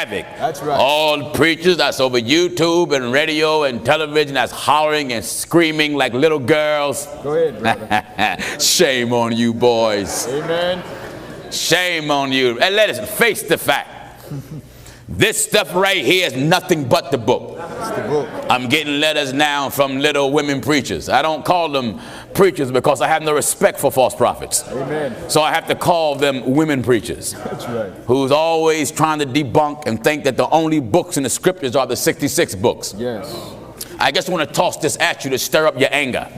havoc. That's right. All preachers that's over YouTube and radio and television that's hollering and screaming like little girls. Go ahead, brother. Shame on you, boys. Amen. Shame on you. And let us face the fact. This stuff right here is nothing but the book. It's the book. I'm getting letters now from little women preachers. I don't call them preachers because I have no respect for false prophets. Amen. So I have to call them women preachers. That's right. Who's always trying to debunk and think that the only books in the scriptures are the 66 books. Yes. I just want to toss this at you to stir up your anger.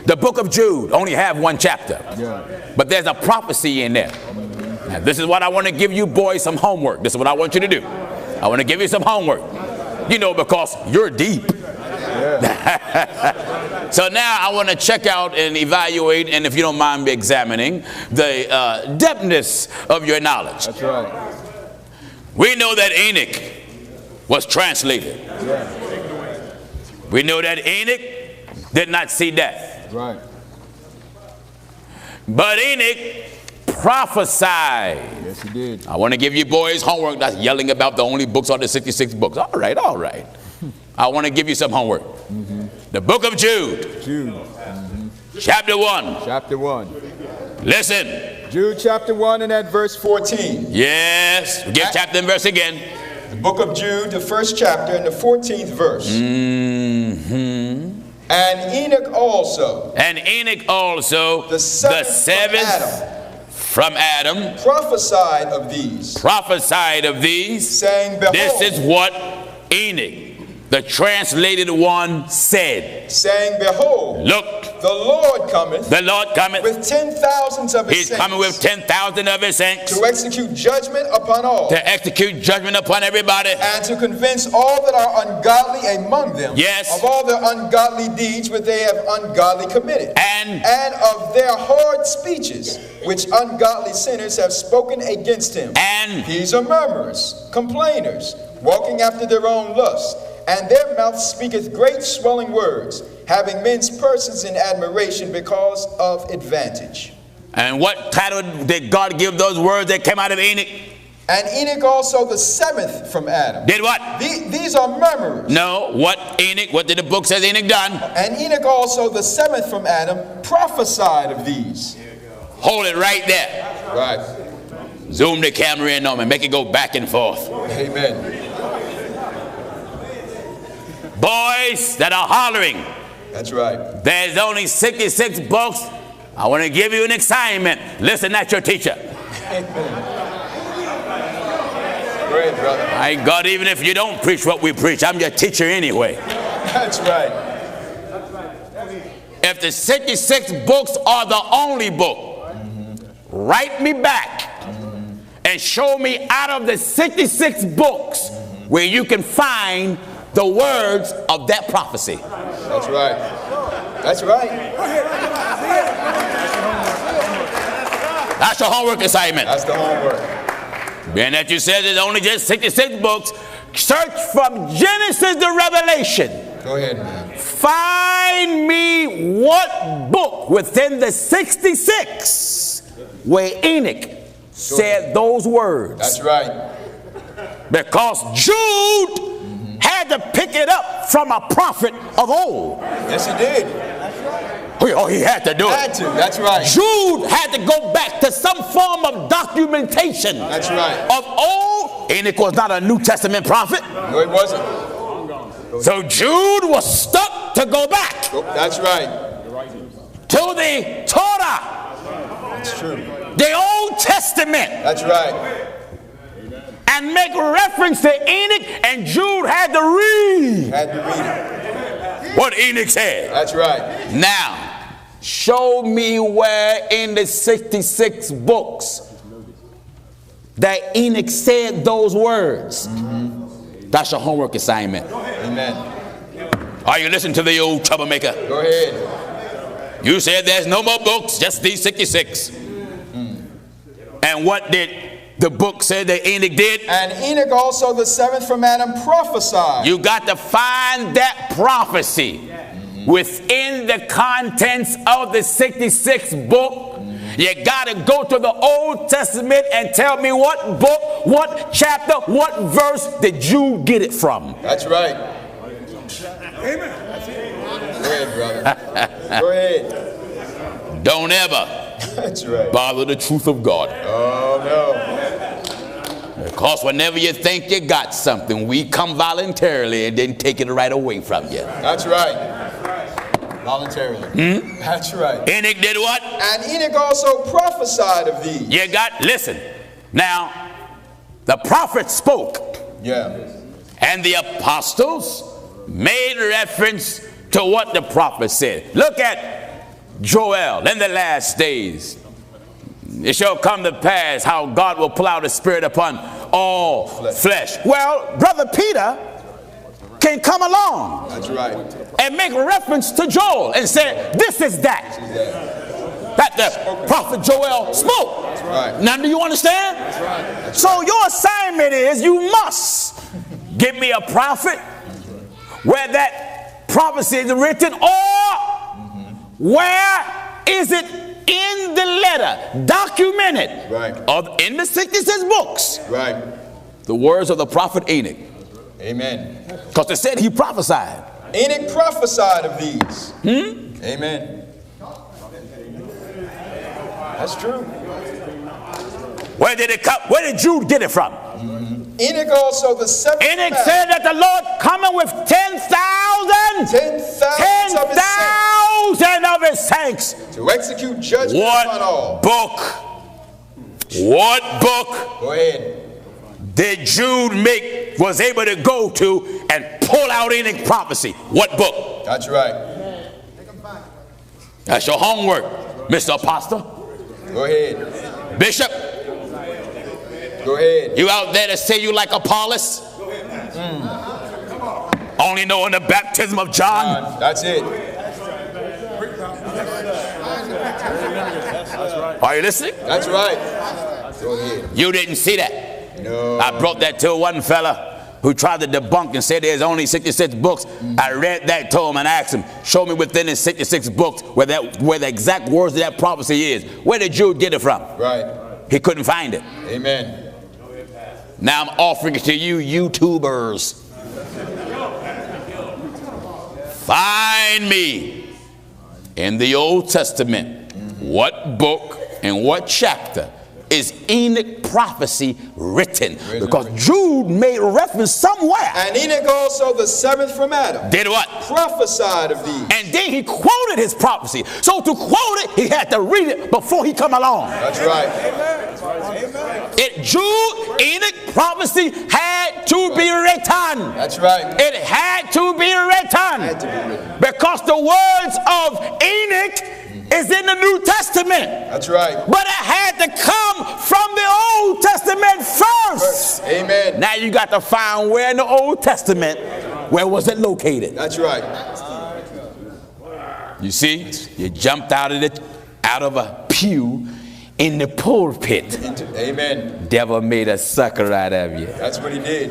The book of Jude only have one chapter. Yeah. But there's a prophecy in there. Now, this is what I want to give you boys some homework. This is what I want you to do. I want to give you some homework. You know, because you're deep. Yeah. So now I want to check out and evaluate, and if you don't mind me examining, the depthness of your knowledge. That's right. We know that Enoch was translated. Yeah. We know that Enoch did not see death. Right. But Enoch prophesied. Yes, he did. I want to give you boys homework that's yelling about the only books are the 66 books. All right, all right. I want to give you some homework. The book of Jude. Jude. Chapter 1. Chapter 1. Listen. Jude chapter 1 and at verse 14. Yes. Give chapter and verse again. The book of Jude, the first chapter and the 14th verse. And Enoch also. And Enoch also, the seventh from Adam, prophesied of these. Prophesied of these. Saying, behold. This is what Enoch, the translated one, said. Saying, behold. Look. The Lord cometh. The Lord cometh. With 10,000s of his He's saints. coming with 10,000 of his saints. To execute judgment upon all. To execute judgment upon everybody. And to convince all that are ungodly among them. Yes. Of all their ungodly deeds which they have ungodly committed. And of their hard speeches which ungodly sinners have spoken against him. And these are murmurers, complainers, walking after their own lust. And their mouth speaketh great swelling words, having men's persons in admiration because of advantage. And what title did God give those words that came out of Enoch? And Enoch also the seventh from Adam. Did what? These are murmurers. No, what Enoch, what did the book say Enoch done? And Enoch also the seventh from Adam prophesied of these. Hold it right there. Right. Zoom the camera in on me, make it go back and forth. Amen. Boys that are hollering. That's right. There's only 66 books. I want to give you an assignment. Listen at your teacher. Great, brother. My God, even if you don't preach what we preach, I'm your teacher anyway. That's right. If the 66 books are the only book, write me back and show me out of the 66 books where you can find the words of that prophecy. That's right. That's right. That's your homework assignment. That's the homework. Being that you said there's only just 66 books, search from Genesis to Revelation. Go ahead, man. Find me what book within the 66 where Enoch said those words. That's right. Because Jude had to pick it up from a prophet of old. Yes, he did. Oh, he had to do it. Had to. That's right. Jude had to go back to some form of documentation. That's right. Of old. Enoch was not a New Testament prophet. No, he wasn't. So Jude was stuck to go back. That's right. To the Torah. That's true. The Old Testament. That's right. And make reference to Enoch, and Jude had to read. Had to read it. What Enoch said. That's right. Now, show me where in the 66 books that Enoch said those words. That's your homework assignment. Amen. Are you listening to the old troublemaker? Go ahead. You said there's no more books, just these 66. And what did the book say that Enoch did? And Enoch also the seventh from Adam prophesied. You got to find that prophecy within the contents of the 66 book You got to go to the Old Testament and tell me what book, what chapter, what verse did Jude get it from. That's right. Amen. Go ahead, brother. Go ahead. Don't ever That's right. bother the truth of God. Oh, no. Because whenever you think you got something, we come voluntarily and then take it right away from you. That's right. Voluntarily. That's right. Enoch did what? And Enoch also prophesied of these. You got, listen. Now, the prophet spoke. Yeah. And the apostles made reference to what the prophet said. Look at Joel in the last days. It shall come to pass how God will pour out his spirit upon all flesh. Well, Brother Peter can come along. That's right. And make reference to Joel and say, this is that. That the prophet Joel spoke. That's right. Now, do you understand? That's right. That's so your assignment is you must give me a prophet where that prophecy is written, or where is it in the letter, documented, right, of in the 66 books, right, the words of the prophet Enoch. Amen. Because it said he prophesied. Enoch prophesied of these. Amen. That's true. Where did it come? Where did Jude get it from? Enoch also the seventh. Enoch said that the Lord coming with 10,000 of his saints to execute judgment upon all. What book? Go ahead. Did Jude was able to go to and pull out Enoch prophecy? What book? That's right. That's your homework, Mr. Apostle. Go ahead. Bishop. Go ahead. You out there to say you like Apollos? Only knowing the baptism of John? That's it. Are you listening? That's right. Go ahead. You didn't see that? No. I brought that to one fella who tried to debunk and said there's only 66 books. I read that to him and asked him, show me within the 66 books where the exact words of that prophecy is. Where did Jude get it from? Right. He couldn't find it. Amen. Now I'm offering it to you YouTubers. Find me in the Old Testament what book and what chapter is Enoch prophecy written, because Jude made reference somewhere. And Enoch also the seventh from Adam did what? Prophesied of these. And then he quoted his prophecy. So to quote it, he had to read it before he come along. That's right. Jude, Enoch prophecy had to be written. That's right. It had to be written. Had to be written. Because the words of Enoch is in the New Testament. That's right. But it had to come from the Old Testament first. Amen. Now you got to find where in the Old Testament, where was it located? That's right. You see, you jumped out of a pew in the pulpit. Amen. Devil made a sucker out of you. That's what he did.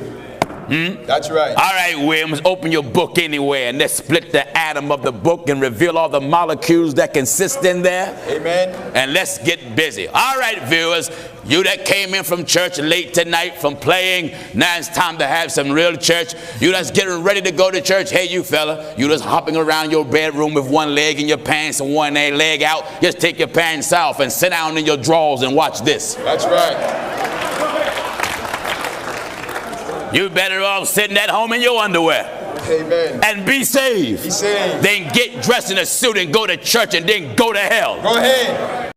That's right. All right, Williams, open your book anywhere and let's split the atom of the book and reveal all the molecules that consist in there. Amen. And let's get busy. All right, viewers, you that came in from church late tonight from playing, now it's time to have some real church. You that's getting ready to go to church. Hey, you fella, you just hopping around your bedroom with one leg in your pants and one leg out. Just take your pants off and sit down in your drawers and watch this. That's right. You better off sitting at home in your underwear. Amen. And be saved. Be saved. Then get dressed in a suit and go to church and then go to hell. Go ahead.